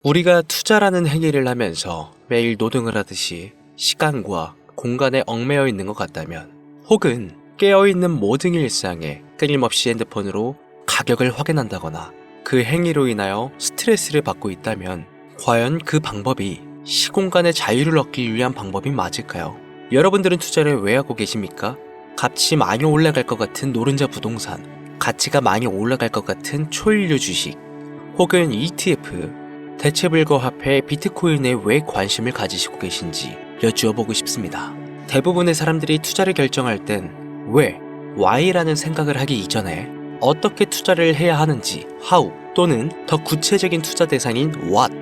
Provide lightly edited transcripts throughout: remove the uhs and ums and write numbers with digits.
우리가 투자라는 행위를 하면서 매일 노동을 하듯이 시간과 공간에 얽매여 있는 것 같다면, 혹은 깨어있는 모든 일상에 끊임없이 핸드폰으로 가격을 확인한다거나 그 행위로 인하여 스트레스를 받고 있다면, 과연 그 방법이 시공간의 자유를 얻기 위한 방법이 맞을까요? 여러분들은 투자를 왜 하고 계십니까? 값이 많이 올라갈 것 같은 노른자 부동산, 가치가 많이 올라갈 것 같은 초일류 주식, 혹은 ETF, 대체불가화폐 비트코인에 왜 관심을 가지시고 계신지 여쭈어보고 싶습니다. 대부분의 사람들이 투자를 결정할 땐 왜, why라는 생각을 하기 이전에 어떻게 투자를 해야 하는지 how, 또는 더 구체적인 투자 대상인 what,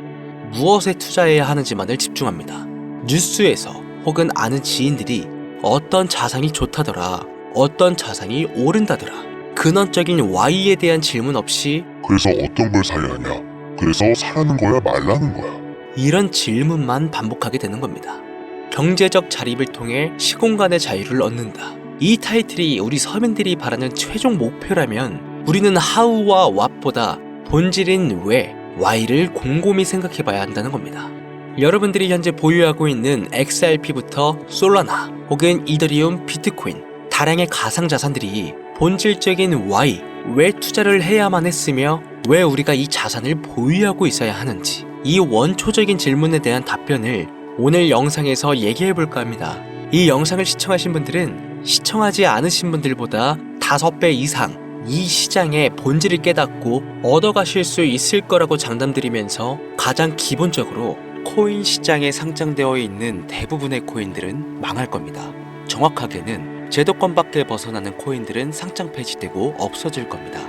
무엇에 투자해야 하는지만을 집중합니다. 뉴스에서 혹은 아는 지인들이 어떤 자산이 좋다더라, 어떤 자산이 오른다더라, 근원적인 why에 대한 질문 없이 그래서 어떤 걸 사야 하냐? 그래서 사라는 거야 말라는 거야? 이런 질문만 반복하게 되는 겁니다. 경제적 자립을 통해 시공간의 자유를 얻는다. 이 타이틀이 우리 서민들이 바라는 최종 목표라면 우리는 how와 what보다 본질인 왜, why를 곰곰이 생각해봐야 한다는 겁니다. 여러분들이 현재 보유하고 있는 XRP부터 솔라나 혹은 이더리움, 비트코인, 다량의 가상자산들이 본질적인 why, 왜 투자를 해야만 했으며 왜 우리가 이 자산을 보유하고 있어야 하는지, 이 원초적인 질문에 대한 답변을 오늘 영상에서 얘기해볼까 합니다. 이 영상을 시청하신 분들은 시청하지 않으신 분들보다 5배 이상 이 시장의 본질을 깨닫고 얻어가실 수 있을 거라고 장담드리면서, 가장 기본적으로 코인 시장에 상장되어 있는 대부분의 코인들은 망할 겁니다. 정확하게는 제도권 밖에 벗어나는 코인들은 상장 폐지되고 없어질 겁니다.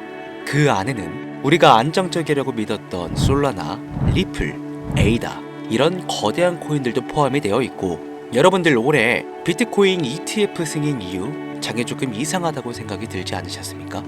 그 안에는 우리가 안정적이라고 믿었던 솔라나, 리플, 에이다, 이런 거대한 코인들도 포함이 되어 있고, 여러분들 올해 비트코인 ETF 승인 이후 장이 조금 이상하다고 생각이 들지 않으셨습니까?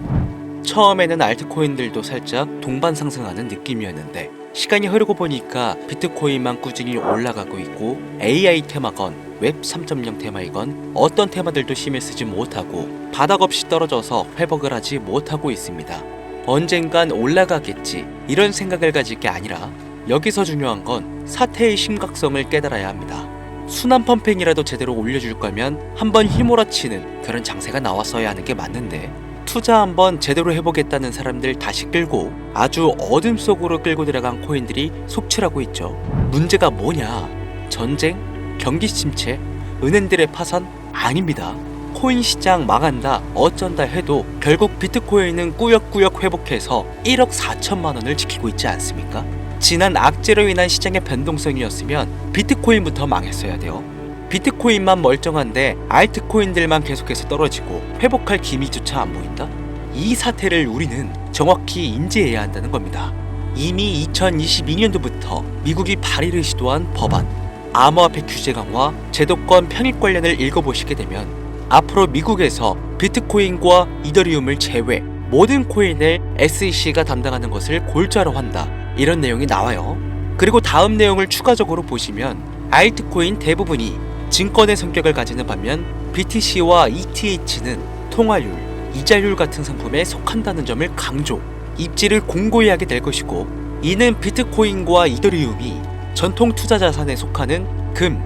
처음에는 알트코인들도 살짝 동반 상승하는 느낌이었는데, 시간이 흐르고 보니까 비트코인만 꾸준히 올라가고 있고, AI 테마건, 웹 3.0 테마이건 어떤 테마들도 힘을 쓰지 못하고 바닥 없이 떨어져서 회복을 하지 못하고 있습니다. 언젠간 올라가겠지, 이런 생각을 가질 게 아니라 여기서 중요한 건 사태의 심각성을 깨달아야 합니다. 순환 펌핑이라도 제대로 올려줄 거면 한번 휘몰아치는 그런 장세가 나왔어야 하는 게 맞는데, 투자 한번 제대로 해보겠다는 사람들 다시 끌고 아주 어둠 속으로 끌고 들어간 코인들이 속출하고 있죠. 문제가 뭐냐? 전쟁? 경기 침체? 은행들의 파산? 아닙니다. 코인 시장 망한다, 어쩐다 해도 결국 비트코인은 꾸역꾸역 회복해서 1억 4천만 원을 지키고 있지 않습니까? 지난 악재로 인한 시장의 변동성이었으면 비트코인부터 망했어야 돼요. 비트코인만 멀쩡한데 알트코인들만 계속해서 떨어지고 회복할 기미조차 안 보인다? 이 사태를 우리는 정확히 인지해야 한다는 겁니다. 이미 2022년도부터 미국이 발의를 시도한 법안, 암호화폐 규제 강화, 제도권 편입 관련을 읽어보시게 되면 앞으로 미국에서 비트코인과 이더리움을 제외 모든 코인을 SEC가 담당하는 것을 골자로 한다, 이런 내용이 나와요. 그리고 다음 내용을 추가적으로 보시면 알트코인 대부분이 증권의 성격을 가지는 반면 BTC와 ETH는 통화율, 이자율 같은 상품에 속한다는 점을 강조, 입지를 공고히 하게 될 것이고, 이는 비트코인과 이더리움이 전통 투자 자산에 속하는 금,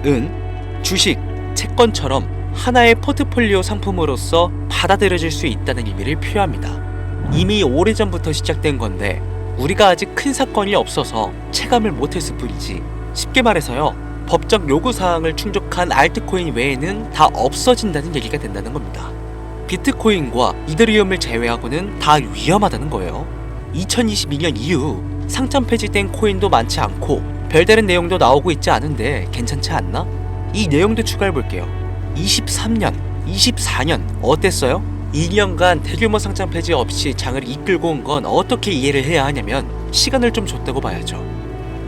은, 주식, 채권처럼 하나의 포트폴리오 상품으로서 받아들여질 수 있다는 의미를 표합니다. 이미 오래전부터 시작된 건데 우리가 아직 큰 사건이 없어서 체감을 못했을 뿐이지, 쉽게 말해서요, 법적 요구사항을 충족한 알트코인 외에는 다 없어진다는 얘기가 된다는 겁니다. 비트코인과 이더리움을 제외하고는 다 위험하다는 거예요. 2022년 이후 상장 폐지된 코인도 많지 않고 별다른 내용도 나오고 있지 않은데 괜찮지 않나? 이 내용도 추가해볼게요. 23년, 24년 어땠어요? 2년간 대규모 상장 폐지 없이 장을 이끌고 온 건 어떻게 이해를 해야 하냐면 시간을 좀 줬다고 봐야죠.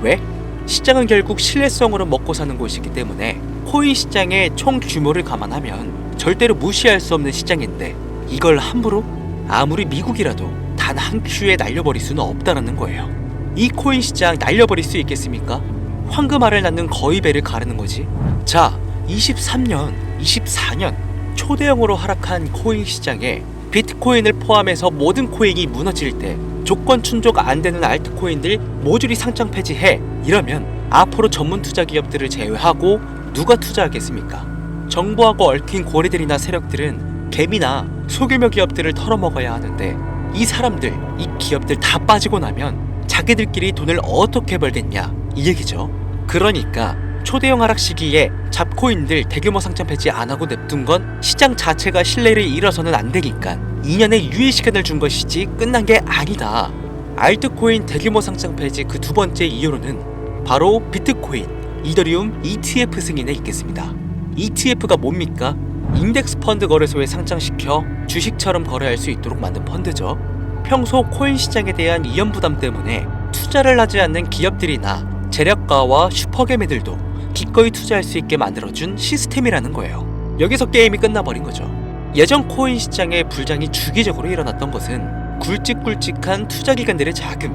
왜? 시장은 결국 신뢰성으로 먹고 사는 곳이기 때문에 코인 시장의 총 규모를 감안하면 절대로 무시할 수 없는 시장인데, 이걸 함부로 아무리 미국이라도 단 한 큐에 날려버릴 수는 없다는 거예요. 이 코인 시장 날려버릴 수 있겠습니까? 황금알을 낳는 거위배를 가르는 거지. 자, 23년, 24년 초대형으로 하락한 코인 시장에 비트코인을 포함해서 모든 코인이 무너질 때 조건 충족 안 되는 알트코인들 모조리 상장 폐지해, 이러면 앞으로 전문 투자 기업들을 제외하고 누가 투자하겠습니까? 정부하고 얽힌 고래들이나 세력들은 개미나 소규모 기업들을 털어먹어야 하는데, 이 사람들, 이 기업들 다 빠지고 나면 자기들끼리 돈을 어떻게 벌겠냐, 이 얘기죠. 그러니까 초대형 하락 시기에 잡코인들 대규모 상장 폐지 안 하고 냅둔 건 시장 자체가 신뢰를 잃어서는 안 되니까 2년의 유예 시간을 준 것이지 끝난 게 아니다. 알트코인 대규모 상장 폐지 그 두 번째 이유로는 바로 비트코인, 이더리움 ETF 승인에 있겠습니다. ETF가 뭡니까? 인덱스 펀드 거래소에 상장시켜 주식처럼 거래할 수 있도록 만든 펀드죠. 평소 코인 시장에 대한 위험 부담 때문에 투자를 하지 않는 기업들이나 재력가와 슈퍼개미들도 기꺼이 투자할 수 있게 만들어준 시스템이라는 거예요. 여기서 게임이 끝나버린 거죠. 예전 코인 시장의 불장이 주기적으로 일어났던 것은 굵직굵직한 투자기관들의 자금,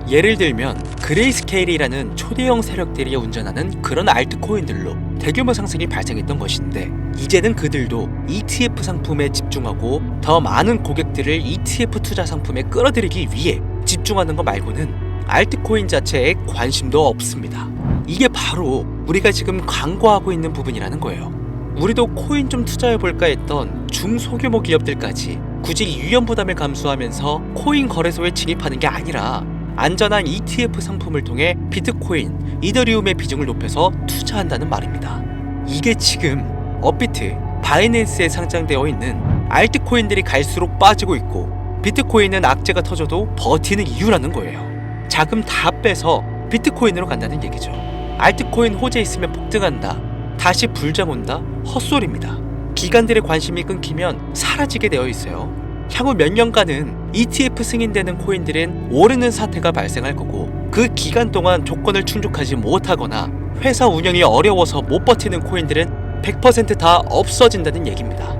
예를 들면 그레이스케일이라는 초대형 세력들이 운전하는 그런 알트코인들로 대규모 상승이 발생했던 것인데, 이제는 그들도 ETF 상품에 집중하고 더 많은 고객들을 ETF 투자 상품에 끌어들이기 위해 집중하는 것 말고는 알트코인 자체에 관심도 없습니다. 이게 바로 우리가 지금 광고하고 있는 부분이라는 거예요. 우리도 코인 좀 투자해볼까 했던 중소규모 기업들까지 굳이 위험 부담을 감수하면서 코인 거래소에 진입하는 게 아니라 안전한 ETF 상품을 통해 비트코인, 이더리움의 비중을 높여서 투자한다는 말입니다. 이게 지금 업비트, 바이낸스에 상장되어 있는 알트코인들이 갈수록 빠지고 있고 비트코인은 악재가 터져도 버티는 이유라는 거예요. 자금 다 빼서 비트코인으로 간다는 얘기죠. 알트코인 호재 있으면 폭등한다, 다시 불장 온다, 헛소리입니다. 기관들의 관심이 끊기면 사라지게 되어 있어요. 향후 몇 년간은 ETF 승인되는 코인들은 오르는 사태가 발생할 거고, 그 기간 동안 조건을 충족하지 못하거나 회사 운영이 어려워서 못 버티는 코인들은 100% 다 없어진다는 얘기입니다.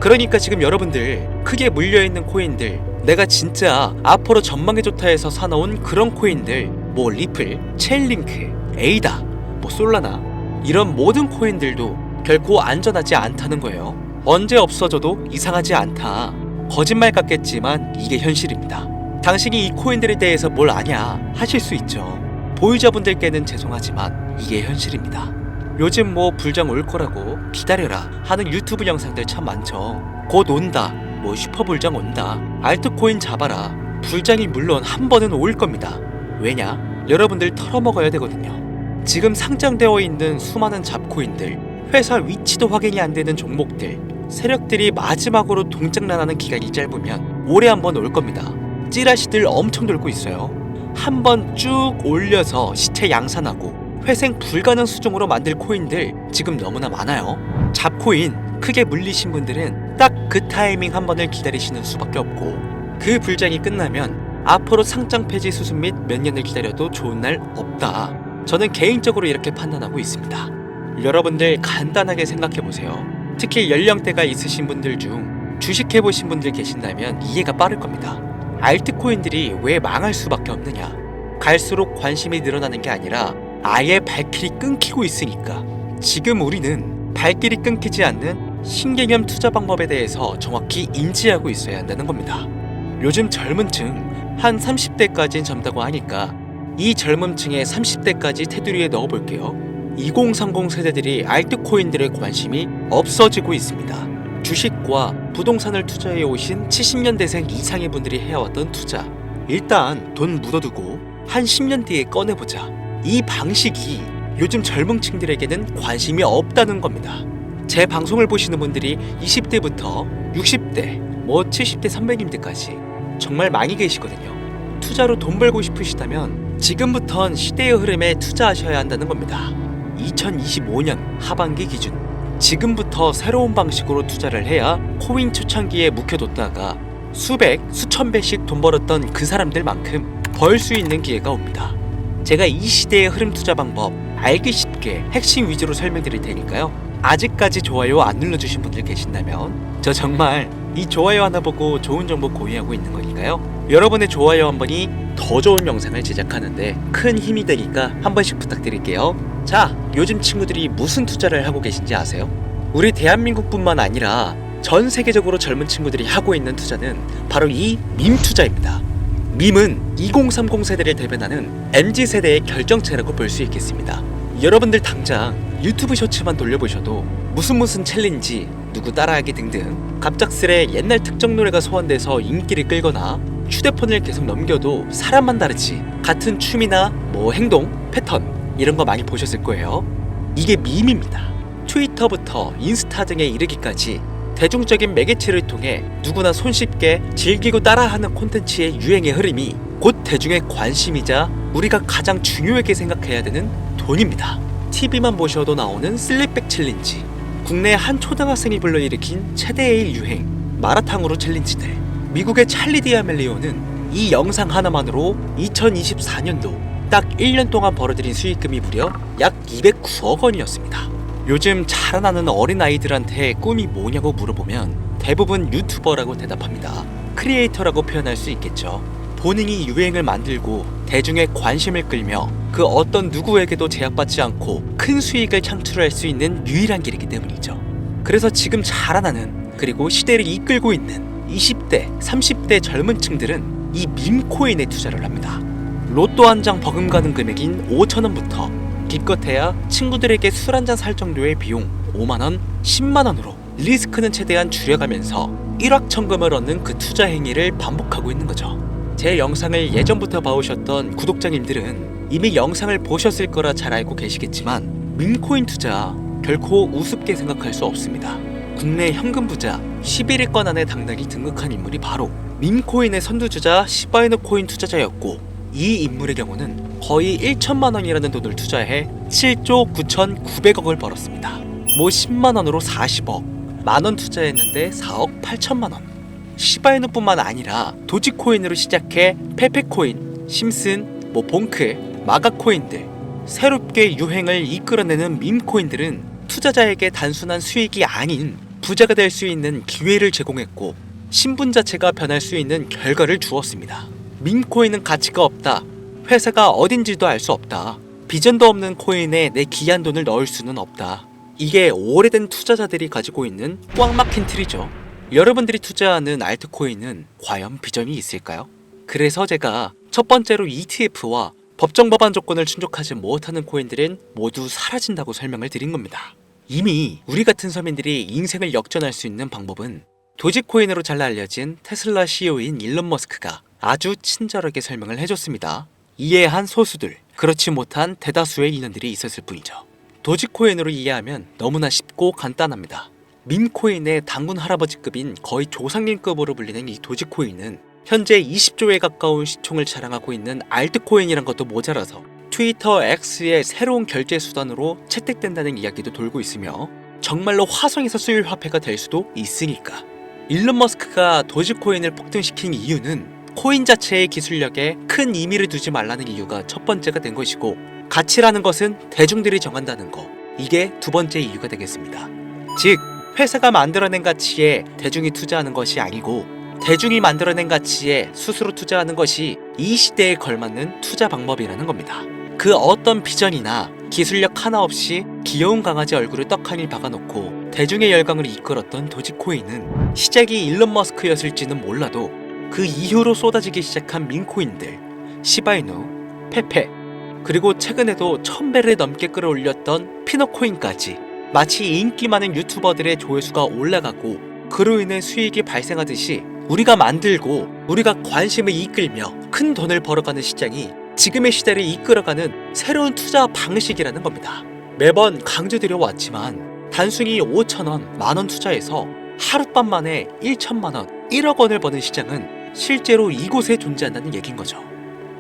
그러니까 지금 여러분들 크게 물려있는 코인들, 내가 진짜 앞으로 전망이 좋다 해서 사놓은 그런 코인들, 뭐 리플, 체인링크, 에이다, 뭐 솔라나, 이런 모든 코인들도 결코 안전하지 않다는 거예요. 언제 없어져도 이상하지 않다. 거짓말 같겠지만 이게 현실입니다. 당신이 이 코인들에 대해서 뭘 아냐 하실 수 있죠. 보유자분들께는 죄송하지만 이게 현실입니다. 요즘 뭐 불장 올 거라고 기다려라 하는 유튜브 영상들 참 많죠. 곧 온다, 뭐 슈퍼불장 온다, 알트코인 잡아라. 불장이 물론 한 번은 올 겁니다. 왜냐? 여러분들 털어먹어야 되거든요. 지금 상장되어 있는 수많은 잡코인들, 회사 위치도 확인이 안 되는 종목들, 세력들이 마지막으로 동작난하는 기간이 짧으면 올해 한 번 올 겁니다. 찌라시들 엄청 돌고 있어요. 한 번 쭉 올려서 시체 양산하고 회생 불가능 수준으로 만들 코인들 지금 너무나 많아요. 잡코인 크게 물리신 분들은 딱 그 타이밍 한 번을 기다리시는 수밖에 없고, 그 불장이 끝나면 앞으로 상장 폐지 수순 및 몇 년을 기다려도 좋은 날 없다. 저는 개인적으로 이렇게 판단하고 있습니다. 여러분들 간단하게 생각해보세요. 특히 연령대가 있으신 분들 중 주식해보신 분들 계신다면 이해가 빠를 겁니다. 알트코인들이 왜 망할 수밖에 없느냐? 갈수록 관심이 늘어나는 게 아니라 아예 발길이 끊기고 있으니까. 지금 우리는 발길이 끊기지 않는 신개념 투자 방법에 대해서 정확히 인지하고 있어야 한다는 겁니다. 요즘 젊은 층 한 30대까지는 젊다고 하니까 이 젊은 층의 30대까지 테두리에 넣어볼게요. 2030 세대들이 알트코인들의 관심이 없어지고 있습니다. 주식과 부동산을 투자해 오신 70년대생 이상의 분들이 해왔던 투자, 일단 돈 묻어두고 한 10년 뒤에 꺼내보자. 이 방식이 요즘 젊은 층들에게는 관심이 없다는 겁니다. 제 방송을 보시는 분들이 20대부터 60대, 뭐 70대 선배님들까지 정말 많이 계시거든요. 투자로 돈 벌고 싶으시다면 지금부턴 시대의 흐름에 투자하셔야 한다는 겁니다. 2025년 하반기 기준, 지금부터 새로운 방식으로 투자를 해야 코인 초창기에 묵혀뒀다가 수백, 수천 배씩 돈 벌었던 그 사람들만큼 벌 수 있는 기회가 옵니다. 제가 이 시대의 흐름 투자 방법 알기 쉽게 핵심 위주로 설명드릴 테니까요. 아직까지 좋아요 안 눌러주신 분들 계신다면 저 정말 이 좋아요 하나 보고 좋은 정보 공유하고 있는 거니까요. 여러분의 좋아요 한 번이 더 좋은 영상을 제작하는데 큰 힘이 되니까 한 번씩 부탁드릴게요. 자, 요즘 친구들이 무슨 투자를 하고 계신지 아세요? 우리 대한민국뿐만 아니라 전 세계적으로 젊은 친구들이 하고 있는 투자는 바로 이 밈 투자입니다. 밈은 2030 세대를 대변하는 MZ세대의 결정체라고 볼 수 있겠습니다. 여러분들 당장 유튜브 쇼츠만 돌려보셔도 무슨 챌린지, 누구 따라하기 등등 갑작스레 옛날 특정 노래가 소환돼서 인기를 끌거나 휴대폰을 계속 넘겨도 사람만 다르지 같은 춤이나 행동, 패턴 이런 거 많이 보셨을 거예요. 이게 밈입니다. 트위터부터 인스타 등에 이르기까지 대중적인 매개체를 통해 누구나 손쉽게 즐기고 따라하는 콘텐츠의 유행의 흐름이 곧 대중의 관심이자 우리가 가장 중요하게 생각해야 되는 돈입니다. TV만 보셔도 나오는 슬립백 챌린지, 국내 한 초등학생이 불러일으킨 최대의 유행, 마라탕으로 챌린지들, 미국의 찰리 디아멜리오는 이 영상 하나만으로 2024년도 딱 1년 동안 벌어들인 수익금이 무려 약 209억 원이었습니다. 요즘 자라나는 어린아이들한테 꿈이 뭐냐고 물어보면 대부분 유튜버라고 대답합니다. 크리에이터라고 표현할 수 있겠죠. 본인이 유행을 만들고 대중의 관심을 끌며 그 어떤 누구에게도 제약받지 않고 큰 수익을 창출할 수 있는 유일한 길이기 때문이죠. 그래서 지금 자라나는 그리고 시대를 이끌고 있는 20대, 30대 젊은 층들은 이 밈코인에 투자를 합니다. 로또 한 장 버금가는 금액인 5,000원부터 기껏해야 친구들에게 술 한잔 살 정도의 비용 5만원, 10만원으로 리스크는 최대한 줄여가면서 일확천금을 얻는 그 투자 행위를 반복하고 있는 거죠. 제 영상을 예전부터 봐오셨던 구독자님들은 이미 영상을 보셨을 거라 잘 알고 계시겠지만 밈코인 투자 결코 우습게 생각할 수 없습니다. 국내 현금 부자 11위권 안에 당당히 등극한 인물이 바로 밈코인의 선두주자 시바이누 코인 투자자였고, 이 인물의 경우는 거의 1천만 원이라는 돈을 투자해 7조 9,900억을 벌었습니다. 10만 원으로 40억, 만원 투자했는데 4억 8천만 원. 시바이누뿐만 아니라 도지코인으로 시작해 페페코인, 심슨, 봉크, 마가코인들, 새롭게 유행을 이끌어내는 밈코인들은 투자자에게 단순한 수익이 아닌 부자가 될 수 있는 기회를 제공했고, 신분 자체가 변할 수 있는 결과를 주었습니다. 밈코인은 가치가 없다, 회사가 어딘지도 알 수 없다, 비전도 없는 코인에 내 귀한 돈을 넣을 수는 없다. 이게 오래된 투자자들이 가지고 있는 꽉 막힌 틀이죠. 여러분들이 투자하는 알트코인은 과연 비전이 있을까요? 그래서 제가 첫 번째로 ETF와 법정 법안 조건을 충족하지 못하는 코인들은 모두 사라진다고 설명을 드린 겁니다. 이미 우리 같은 서민들이 인생을 역전할 수 있는 방법은 도지코인으로 잘 알려진 테슬라 CEO인 일론 머스크가 아주 친절하게 설명을 해줬습니다. 이해한 소수들, 그렇지 못한 대다수의 인원들이 있었을 뿐이죠. 도지코인으로 이해하면 너무나 쉽고 간단합니다. 밈코인의 당군 할아버지급인 거의 조상님급으로 불리는 이 도지코인은 현재 20조에 가까운 시총을 자랑하고 있는 알트코인이란 것도 모자라서 트위터 X의 새로운 결제 수단으로 채택된다는 이야기도 돌고 있으며 정말로 화성에서 수일 화폐가 될 수도 있으니까. 일론 머스크가 도지코인을 폭등시킨 이유는 코인 자체의 기술력에 큰 의미를 두지 말라는 이유가 첫 번째가 된 것이고, 가치라는 것은 대중들이 정한다는 거, 이게 두 번째 이유가 되겠습니다. 즉, 회사가 만들어낸 가치에 대중이 투자하는 것이 아니고 대중이 만들어낸 가치에 스스로 투자하는 것이 이 시대에 걸맞는 투자 방법이라는 겁니다. 그 어떤 비전이나 기술력 하나 없이 귀여운 강아지 얼굴을 떡하니 박아놓고 대중의 열광을 이끌었던 도지코인은 시작이 일론 머스크였을지는 몰라도 그 이후로 쏟아지기 시작한 밈코인들, 시바이누, 페페, 그리고 최근에도 1000배를 넘게 끌어올렸던 피너코인까지 마치 인기 많은 유튜버들의 조회수가 올라가고 그로 인해 수익이 발생하듯이 우리가 만들고 우리가 관심을 이끌며 큰 돈을 벌어가는 시장이 지금의 시대를 이끌어가는 새로운 투자 방식이라는 겁니다. 매번 강조드려 왔지만 단순히 5,000원, 만원 투자해서 하룻밤 만에 1천만원, 1억 원을 버는 시장은 실제로 이곳에 존재한다는 얘기인 거죠.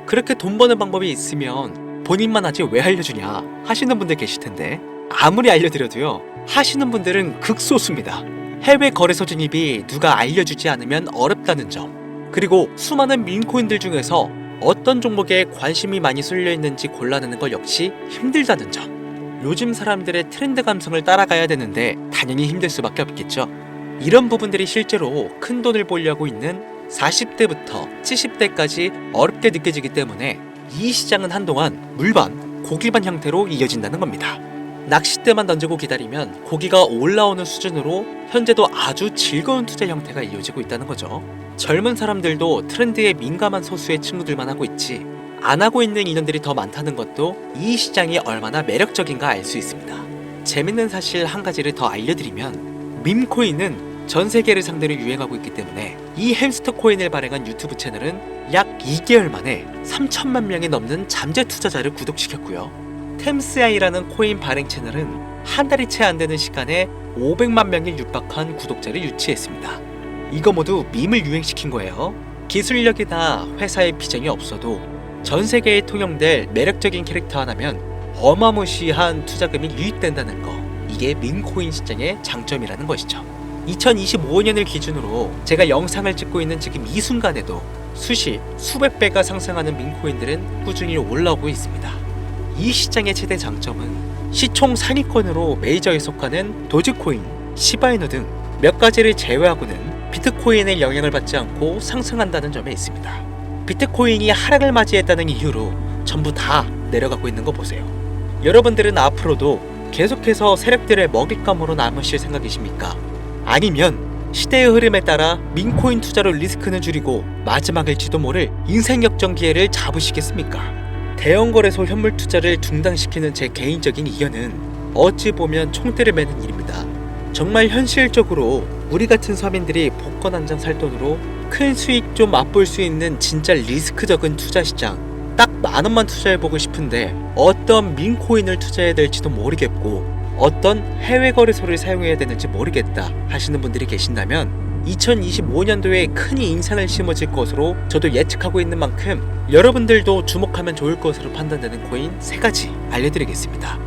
그렇게 돈 버는 방법이 있으면 본인만 하지 왜 알려주냐 하시는 분들 계실 텐데, 아무리 알려드려도요, 하시는 분들은 극소수입니다. 해외 거래소 진입이 누가 알려주지 않으면 어렵다는 점, 그리고 수많은 밈코인들 중에서 어떤 종목에 관심이 많이 쏠려 있는지 골라내는 것 역시 힘들다는 점, 요즘 사람들의 트렌드 감성을 따라가야 되는데 당연히 힘들 수밖에 없겠죠. 이런 부분들이 실제로 큰 돈을 벌려고 있는 40대부터 70대까지 어렵게 느껴지기 때문에 이 시장은 한동안 물반, 고기반 형태로 이어진다는 겁니다. 낚싯대만 던지고 기다리면 고기가 올라오는 수준으로 현재도 아주 즐거운 투자 형태가 이어지고 있다는 거죠. 젊은 사람들도 트렌드에 민감한 소수의 친구들만 하고 있지 안 하고 있는 인원들이 더 많다는 것도 이 시장이 얼마나 매력적인가 알 수 있습니다. 재밌는 사실 한 가지를 더 알려드리면 밈코인은 전 세계를 상대로 유행하고 있기 때문에 이 햄스터 코인을 발행한 유튜브 채널은 약 2개월 만에 3천만 명이 넘는 잠재 투자자를 구독시켰고요. 템스아이라는 코인 발행 채널은 한 달이 채 안 되는 시간에 500만 명에 육박한 구독자를 유치했습니다. 이거 모두 밈을 유행시킨 거예요. 기술력이나 회사의 비전이 없어도 전 세계에 통용될 매력적인 캐릭터 하나면 어마무시한 투자금이 유입된다는 거, 이게 밈코인 시장의 장점이라는 것이죠. 2025년을 기준으로 제가 영상을 찍고 있는 지금 이 순간에도 수백 배가 상승하는 밈코인들은 꾸준히 올라오고 있습니다. 이 시장의 최대 장점은 시총 상위권으로 메이저에 속하는 도지코인, 시바이누 등 몇 가지를 제외하고는 비트코인의 영향을 받지 않고 상승한다는 점에 있습니다. 비트코인이 하락을 맞이했다는 이유로 전부 다 내려가고 있는 거 보세요. 여러분들은 앞으로도 계속해서 세력들의 먹잇감으로 남으실 생각이십니까? 아니면 시대의 흐름에 따라 밈코인 투자로 리스크는 줄이고 마지막일지도 모를 인생 역전 기회를 잡으시겠습니까? 대형 거래소 현물 투자를 중단시키는 제 개인적인 의견은 어찌 보면 총대를 매는 일입니다. 정말 현실적으로 우리 같은 서민들이 복권 한 장 살 돈으로 큰 수익 좀 맛볼 수 있는 진짜 리스크적인 투자 시장, 딱 10,000원만 투자해보고 싶은데 어떤 밈코인을 투자해야 될지도 모르겠고 어떤 해외 거래소를 사용해야 되는지 모르겠다 하시는 분들이 계신다면 2025년도에 큰 인상을 심어질 것으로 저도 예측하고 있는 만큼 여러분들도 주목하면 좋을 것으로 판단되는 코인 3가지 알려드리겠습니다.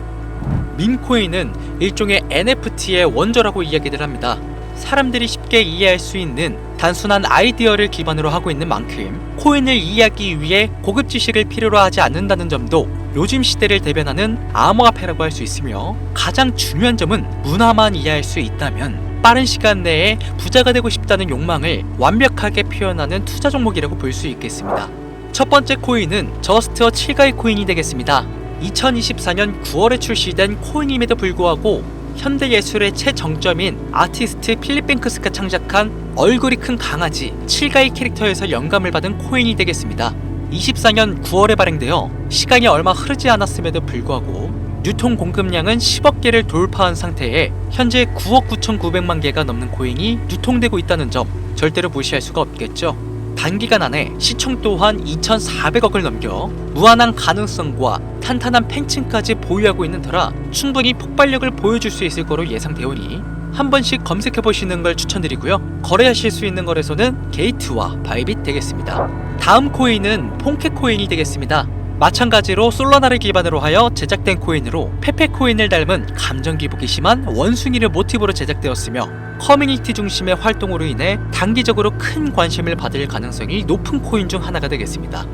밈코인은 일종의 NFT의 원조라고 이야기들 합니다. 사람들이 쉽게 이해할 수 있는 단순한 아이디어를 기반으로 하고 있는 만큼 코인을 이해하기 위해 고급 지식을 필요로 하지 않는다는 점도 요즘 시대를 대변하는 암호화폐라고 할 수 있으며, 가장 중요한 점은 문화만 이해할 수 있다면 빠른 시간 내에 부자가 되고 싶다는 욕망을 완벽하게 표현하는 투자 종목이라고 볼 수 있겠습니다. 첫 번째 코인은 저스트어 칠가이 코인이 되겠습니다. 2024년 9월에 출시된 코인임에도 불구하고 현대예술의 최정점인 아티스트 필립 뱅크스가 창작한 얼굴이 큰 강아지 칠가이 캐릭터에서 영감을 받은 코인이 되겠습니다. 24년 9월에 발행되어 시간이 얼마 흐르지 않았음에도 불구하고 유통 공급량은 10억 개를 돌파한 상태에 현재 9억 9,900만 개가 넘는 코인이 유통되고 있다는 점 절대로 무시할 수가 없겠죠. 단기간 안에 시총 또한 2,400억을 넘겨 무한한 가능성과 탄탄한 팬층까지 보유하고 있는 터라 충분히 폭발력을 보여줄 수 있을 거로 예상되오니 한 번씩 검색해보시는 걸 추천드리고요. 거래하실 수 있는 거래소는 게이트와 바이빗 되겠습니다. 다음 코인은 폰케 코인이 되겠습니다. 마찬가지로 솔라나를 기반으로 하여 제작된 코인으로 페페 코인을 닮은 감정 기복이 심한 원숭이를 모티브로 제작되었으며 커뮤니티 중심의 활동으로 인해 단기적으로 큰 관심을 받을 가능성이 높은 코인 중 하나가 되겠습니다.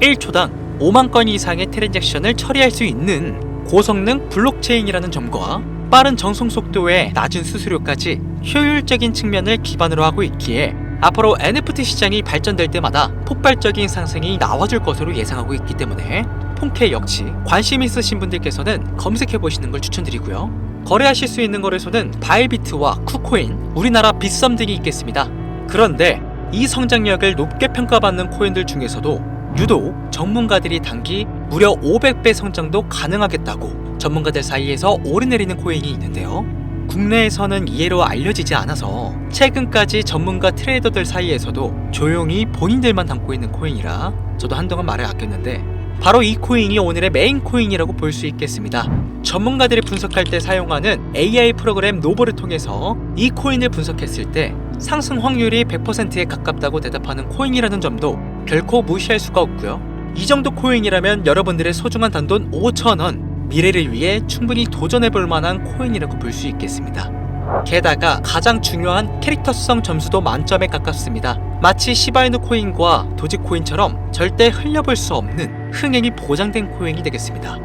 1초당 5만 건 이상의 트랜잭션을 처리할 수 있는 고성능 블록체인이라는 점과 빠른 전송 속도에 낮은 수수료까지 효율적인 측면을 기반으로 하고 있기에 앞으로 NFT 시장이 발전될 때마다 폭발적인 상승이 나와줄 것으로 예상하고 있기 때문에 폰케 역시 관심 있으신 분들께서는 검색해보시는 걸 추천드리고요. 거래하실 수 있는 거래소는 바이비트와 쿠코인, 우리나라 빗썸 등이 있겠습니다. 그런데 이 성장력을 높게 평가받는 코인들 중에서도 유독 전문가들이 단기 무려 500배 성장도 가능하겠다고 전문가들 사이에서 오르내리는 코인이 있는데요. 국내에서는 이해로 알려지지 않아서 최근까지 전문가 트레이더들 사이에서도 조용히 본인들만 담고 있는 코인이라 저도 한동안 말을 아꼈는데 바로 이 코인이 오늘의 메인 코인이라고 볼 수 있겠습니다. 전문가들이 분석할 때 사용하는 AI 프로그램 노보를 통해서 이 코인을 분석했을 때 상승 확률이 100%에 가깝다고 대답하는 코인이라는 점도 결코 무시할 수가 없고요. 이 정도 코인이라면 여러분들의 소중한 단돈 5,000원 미래를 위해 충분히 도전해볼 만한 코인이라고 볼 수 있겠습니다. 게다가 가장 중요한 캐릭터성 점수도 만점에 가깝습니다. 마치 시바이누 코인과 도지코인처럼 절대 흘려볼 수 없는 흥행이 보장된 코인이 되겠습니다.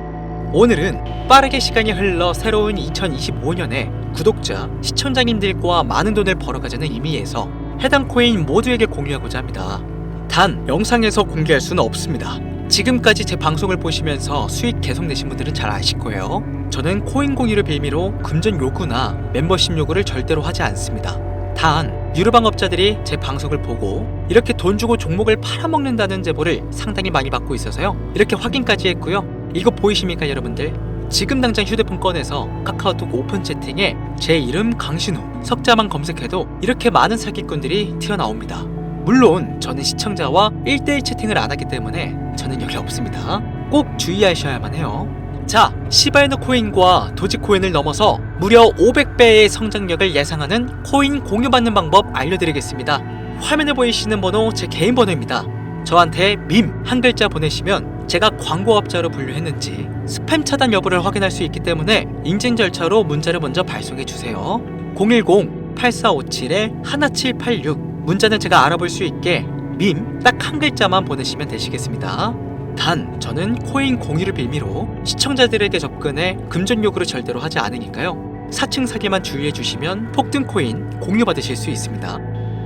오늘은 빠르게 시간이 흘러 새로운 2025년에 구독자, 시청자님들과 많은 돈을 벌어가자는 의미에서 해당 코인 모두에게 공유하고자 합니다. 단 영상에서 공개할 수는 없습니다. 지금까지 제 방송을 보시면서 수익 계속 내신 분들은 잘 아실 거예요. 저는 코인 공유를 빌미로 금전 요구나 멤버십 요구를 절대로 하지 않습니다. 단 유료방업자들이 제 방송을 보고 이렇게 돈 주고 종목을 팔아먹는다는 제보를 상당히 많이 받고 있어서요, 이렇게 확인까지 했고요. 이거 보이십니까 여러분들? 지금 당장 휴대폰 꺼내서 카카오톡 오픈 채팅에 제 이름 강신우 석자만 검색해도 이렇게 많은 사기꾼들이 튀어나옵니다. 물론 저는 시청자와 1대1 채팅을 안 하기 때문에 저는 여기 없습니다. 꼭 주의하셔야만 해요. 자, 시바이너 코인과 도지코인을 넘어서 무려 500배의 성장력을 예상하는 코인 공유받는 방법 알려드리겠습니다. 화면에 보이시는 번호 제 개인 번호입니다. 저한테 밈 한 글자 보내시면 제가 광고업자로 분류했는지 스팸 차단 여부를 확인할 수 있기 때문에 인증 절차로 문자를 먼저 발송해주세요. 010-8457-1786 문자는 제가 알아볼 수 있게 밈 딱 한 글자만 보내시면 되시겠습니다. 단 저는 코인 공유를 빌미로 시청자들에게 접근해 금전 요구를 절대로 하지 않으니까요, 사칭 사기만 주의해 주시면 폭등 코인 공유 받으실 수 있습니다.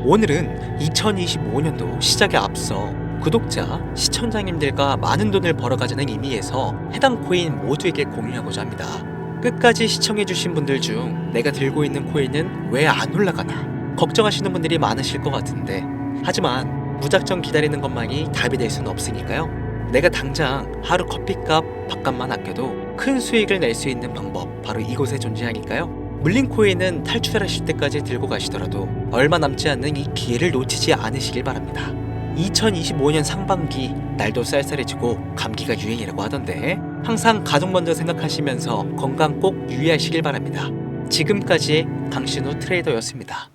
오늘은 2025년도 시작에 앞서 구독자, 시청자님들과 많은 돈을 벌어가자는 의미에서 해당 코인 모두에게 공유하고자 합니다. 끝까지 시청해주신 분들 중 내가 들고 있는 코인은 왜 안 올라가나 걱정하시는 분들이 많으실 것 같은데, 하지만 무작정 기다리는 것만이 답이 될 수는 없으니까요, 내가 당장 하루 커피값, 밥값만 아껴도 큰 수익을 낼 수 있는 방법 바로 이곳에 존재하니까요, 물린 코인은 탈출하실 때까지 들고 가시더라도 얼마 남지 않는 이 기회를 놓치지 않으시길 바랍니다. 2025년 상반기 날도 쌀쌀해지고 감기가 유행이라고 하던데 항상 가족 먼저 생각하시면서 건강 꼭 유의하시길 바랍니다. 지금까지 강신우 트레이더였습니다.